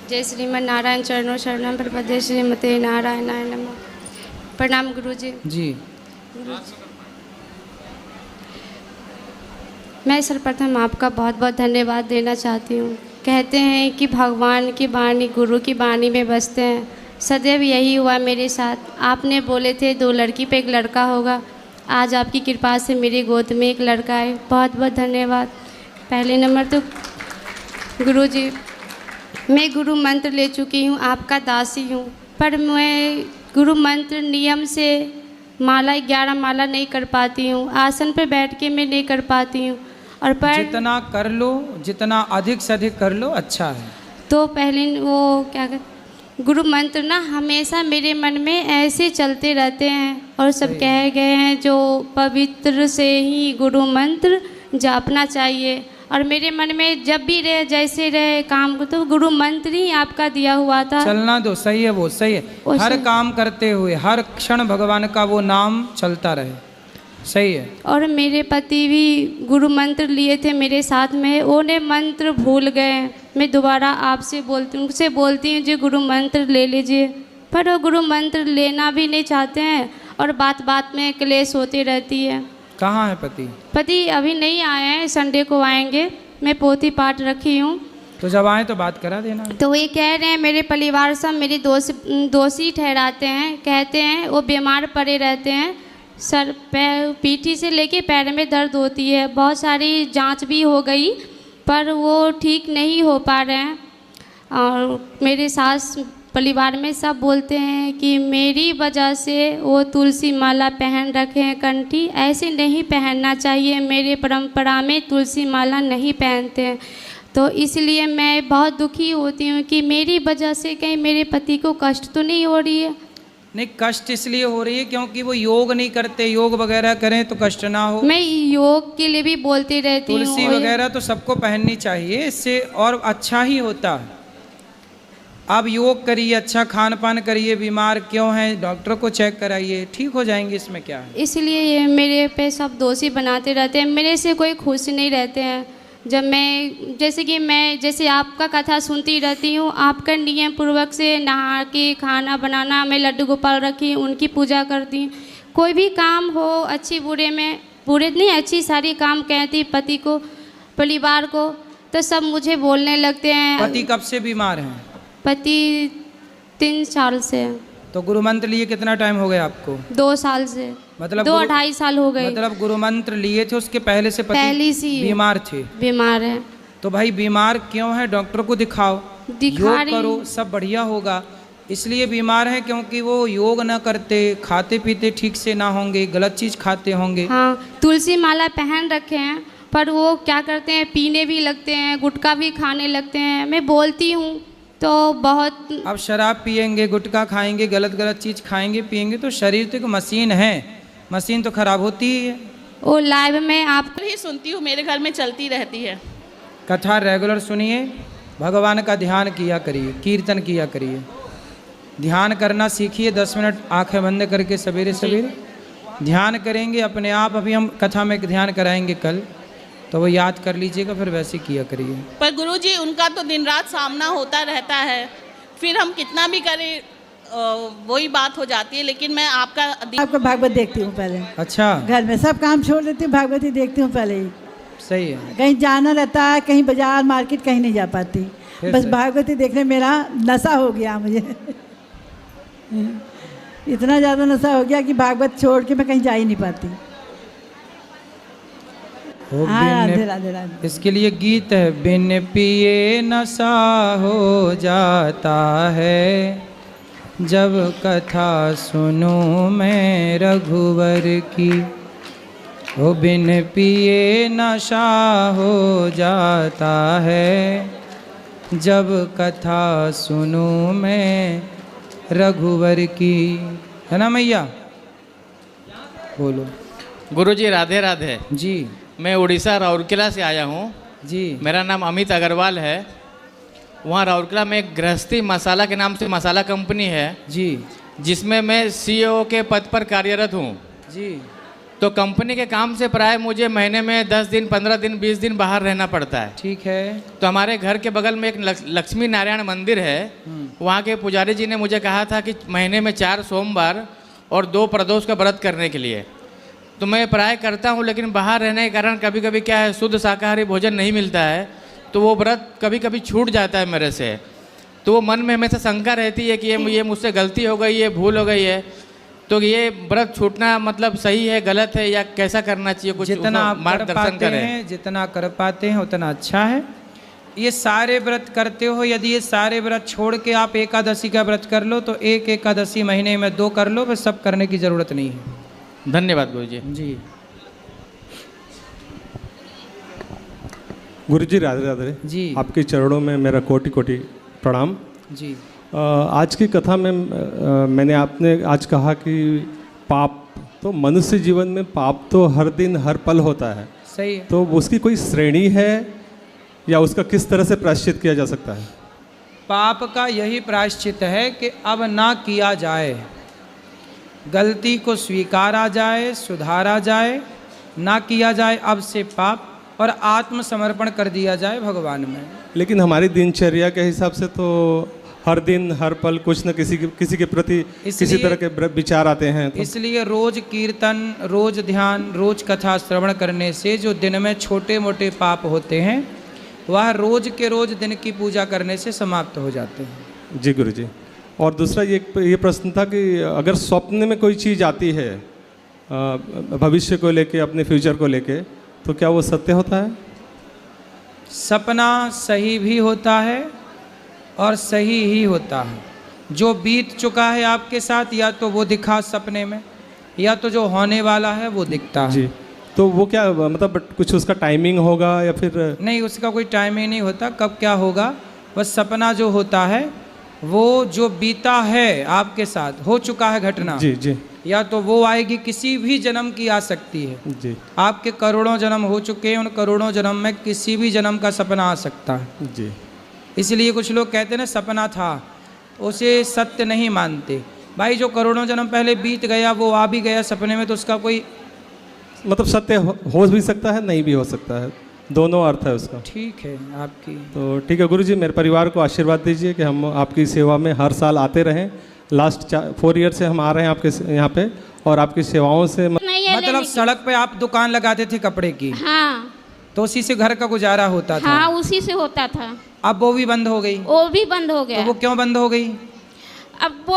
जय श्रीमन नारायण चरणों शरणम प्रपद्ये श्रीमते नारायणाय नमः। प्रणाम गुरुजी। जी मैं सर्वप्रथम आपका बहुत बहुत धन्यवाद देना चाहती हूँ। कहते हैं कि भगवान की वाणी गुरु की वाणी में बसते हैं, सदैव यही हुआ मेरे साथ। आपने बोले थे 2 लड़की पे 1 लड़का होगा, आज आपकी कृपा से मेरी गोद में 1 लड़का है। बहुत बहुत धन्यवाद। पहले नंबर तो गुरुजी, मैं गुरु मंत्र ले चुकी हूँ, आपका दासी हूँ, पर मैं गुरु मंत्र नियम से माला 11 माला नहीं कर पाती हूँ। आसन पर बैठ के मैं नहीं कर पाती हूँ, और पर जितना कर लो, जितना अधिक से अधिक कर लो अच्छा है। तो पहले वो क्या कर, गुरु मंत्र ना हमेशा मेरे मन में ऐसे चलते रहते हैं, और सब कहे गए हैं जो पवित्र से ही गुरु मंत्र जापना चाहिए। और मेरे मन में जब भी रहे, जैसे रहे काम को, तो गुरु मंत्र ही आपका दिया हुआ था। चलना दो, सही है, वो सही है। हर काम करते हुए हर क्षण भगवान का वो नाम चलता रहे, सही है। और मेरे पति भी गुरु मंत्र लिए थे मेरे साथ में, उन्हें मंत्र भूल गए। मैं दोबारा आपसे बोलती हूँ, उनसे बोलती हूँ जी गुरु मंत्र ले लीजिए, पर वो गुरु मंत्र लेना भी नहीं चाहते हैं, और बात बात में क्लेश होती रहती है। कहाँ है पति? पति अभी नहीं आए हैं, संडे को आएंगे। मैं पोथी पाठ रखी हूँ, तो जब आए तो बात करा देना। तो ये कह रहे हैं मेरे परिवार सब मेरी दोषी ठहराते हैं, कहते हैं वो बीमार पड़े रहते हैं, सर पैर पीठी से लेके पैर में दर्द होती है। बहुत सारी जांच भी हो गई, पर वो ठीक नहीं हो पा रहे हैं। और मेरे सास परिवार में सब बोलते हैं कि मेरी वजह से वो तुलसी माला पहन रखे हैं कंठी, ऐसे नहीं पहनना चाहिए, मेरे परंपरा में तुलसी माला नहीं पहनते हैं। तो इसलिए मैं बहुत दुखी होती हूँ कि मेरी वजह से कहीं मेरे पति को कष्ट तो नहीं हो रही है। नहीं, कष्ट इसलिए हो रही है क्योंकि वो योग नहीं करते, योग वगैरह करें तो कष्ट ना हो। मैं योग के लिए भी बोलती रहती हूँ, तुलसी वगैरह तो सबको पहननी चाहिए, इससे और अच्छा ही होता है। आप योग करिए, अच्छा खान पान करिए, बीमार क्यों हैं डॉक्टर को चेक कराइए, ठीक हो जाएंगे, इसमें क्या है। इसलिए ये मेरे पे सब दोषी बनाते रहते हैं, मेरे से कोई खुश नहीं रहते हैं। जब मैं जैसे आपका कथा सुनती रहती हूँ, आपका नियम पूर्वक से नहा के खाना बनाना, मैं लड्डू गोपाल रखी उनकी पूजा करती हूँ। कोई भी काम हो, अच्छी बुरे में, बुरे नहीं अच्छी सारी काम कहती पति को, परिवार को, तो सब मुझे बोलने लगते हैं। पति कब से बीमार हैं? पति 3 साल से। तो गुरु मंत्र लिए कितना टाइम हो गया आपको? 2 साल से, मतलब 2-2.5 साल हो गए। मतलब गुरु मंत्र लिए थे उसके पहले से पति बीमार थे? बीमार है। तो भाई बीमार क्यों है, डॉक्टर को दिखाओ, योग करो, सब बढ़िया होगा। इसलिए बीमार है क्योंकि वो योग ना करते, खाते पीते ठीक से ना होंगे, गलत चीज़ खाते होंगे। हाँ, तुलसी माला पहन रखे हैं, पर वो क्या करते हैं, पीने भी लगते हैं, गुटखा भी खाने लगते हैं। मैं बोलती हूँ तो बहुत, अब शराब पियेंगे, गुटखा खाएंगे, गलत गलत चीज़ खाएंगे पियेंगे, तो शरीर तो एक मशीन है, मशीन तो खराब होती ही है। वो लाइव में आपको ही सुनती हूँ, मेरे घर में चलती रहती है कथा, रेगुलर सुनिए, भगवान का ध्यान किया करिए, कीर्तन किया करिए, ध्यान करना सीखिए। 10 मिनट आंखें बंद करके सवेरे सवेरे ध्यान करेंगे अपने आप। अभी हम कथा में ध्यान कराएंगे कल, तो वो याद कर लीजिएगा, फिर वैसे किया करिए। पर गुरुजी उनका तो दिन रात सामना होता रहता है, फिर हम कितना भी करें वही बात हो जाती है। लेकिन मैं आपका भागवत देखती हूँ पहले। अच्छा, घर में सब काम छोड़ देती हूँ, भागवत ही देखती हूँ पहले ही। सही है। कहीं जाना रहता है, कहीं बाजार मार्केट कहीं नहीं जा पाती, बस भागवत ही देखने मेरा नशा हो गया मुझे। इतना ज़्यादा नशा हो गया कि भागवत छोड़ के मैं कहीं जा ही नहीं पाती। राधे राधे राधे। इसके लिए गीत है, बिन पिए नशा हो जाता है, जब कथा सुनूं मैं रघुवर की। ओ बिन पिए नशा हो जाता है, जब कथा सुनूं मैं रघुवर की। है ना मैया? बोलो। गुरुजी राधे राधे जी। मैं उड़ीसा राउरकेला से आया हूँ जी। मेरा नाम अमित अग्रवाल है। वहाँ राउरकेला में एक गृहस्थी मसाला के नाम से मसाला कंपनी है जी, जिसमें मैं CEO के पद पर कार्यरत हूँ जी। तो कंपनी के काम से प्राय मुझे महीने में 10 दिन 15 दिन 20 दिन बाहर रहना पड़ता है। ठीक है। तो हमारे घर के बगल में एक लक्ष्मी नारायण मंदिर है, वहाँ के पुजारी जी ने मुझे कहा था कि महीने में 4 सोमवार और 2 प्रदोष का व्रत करने के लिए। तो मैं प्राय करता हूँ, लेकिन बाहर रहने के कारण कभी कभी क्या है, शुद्ध शाकाहारी भोजन नहीं मिलता है, तो वो व्रत कभी कभी छूट जाता है मेरे से। तो वो मन में हमेशा शंका रहती है कि ये मुझसे गलती हो गई है, भूल हो गई है, तो ये व्रत छूटना मतलब सही है, गलत है, या कैसा करना चाहिए? कुछ जितना आप कर मार्गदर्शन पाते करें। हैं, जितना कर पाते हैं उतना अच्छा है। ये सारे व्रत करते हो, यदि ये सारे व्रत छोड़ के आप एकादशी का व्रत कर लो तो एक एकादशी महीने में 2 कर लो, बस सब करने की ज़रूरत नहीं है। धन्यवाद गुरुजी। जी गुरुजी राधे राधे जी। आपके चरणों में मेरा कोटि कोटि प्रणाम। जी। आज की कथा में मैंने आपने आज कहा कि पाप, तो मनुष्य जीवन में पाप तो हर दिन हर पल होता है, सही है। तो उसकी कोई श्रेणी है या उसका किस तरह से प्रायश्चित किया जा सकता है? पाप का यही प्रायश्चित है कि अब ना किया जाए, गलती को स्वीकारा जाए, सुधारा जाए, ना किया जाए अब से पाप, और आत्मसमर्पण कर दिया जाए भगवान में। लेकिन हमारी दिनचर्या के हिसाब से तो हर दिन हर पल कुछ न किसी के प्रति किसी तरह के विचार आते हैं, तो इसलिए रोज कीर्तन, रोज ध्यान, रोज कथा श्रवण करने से जो दिन में छोटे मोटे पाप होते हैं वह रोज के रोज दिन की पूजा करने से समाप्त हो जाते हैं। जी गुरुजी। और दूसरा ये प्रश्न था कि अगर स्वप्न में कोई चीज़ आती है भविष्य को लेके, अपने फ्यूचर को लेके, तो क्या वो सत्य होता है? सपना सही भी होता है और सही ही होता है। जो बीत चुका है आपके साथ या तो वो दिखा सपने में, या तो जो होने वाला है वो दिखता है। जी। तो वो क्या मतलब कुछ उसका टाइमिंग होगा या फिर? नहीं, उसका कोई टाइमिंग नहीं होता कब क्या होगा। बस सपना जो होता है वो जो बीता है आपके साथ, हो चुका है घटना, जी जी, या तो वो आएगी, किसी भी जन्म की आ सकती है। जी। आपके करोड़ों जन्म हो चुके हैं, उन करोड़ों जन्म में किसी भी जन्म का सपना आ सकता है। जी। इसलिए कुछ लोग कहते हैं ना सपना था, उसे सत्य नहीं मानते। भाई जो करोड़ों जन्म पहले बीत गया वो आ भी गया सपने में, तो उसका कोई मतलब सत्य हो भी सकता है, नहीं भी हो सकता है, दोनों अर्थ है उसका। ठीक है आपकी। तो ठीक है गुरुजी, मेरे परिवार को आशीर्वाद दीजिए कि हम आपकी सेवा में हर साल आते रहें। लास्ट 4 ईयर से हम आ रहे हैं आपके यहाँ पे, और आपकी सेवाओं से मतलब सड़क पे आप दुकान लगाते थे कपड़े की? हाँ। तो उसी से घर का गुजारा होता था? हाँ, उसी से होता था। अब वो भी बंद हो गई? वो भी बंद हो गया। तो वो क्यों बंद हो गई? अब वो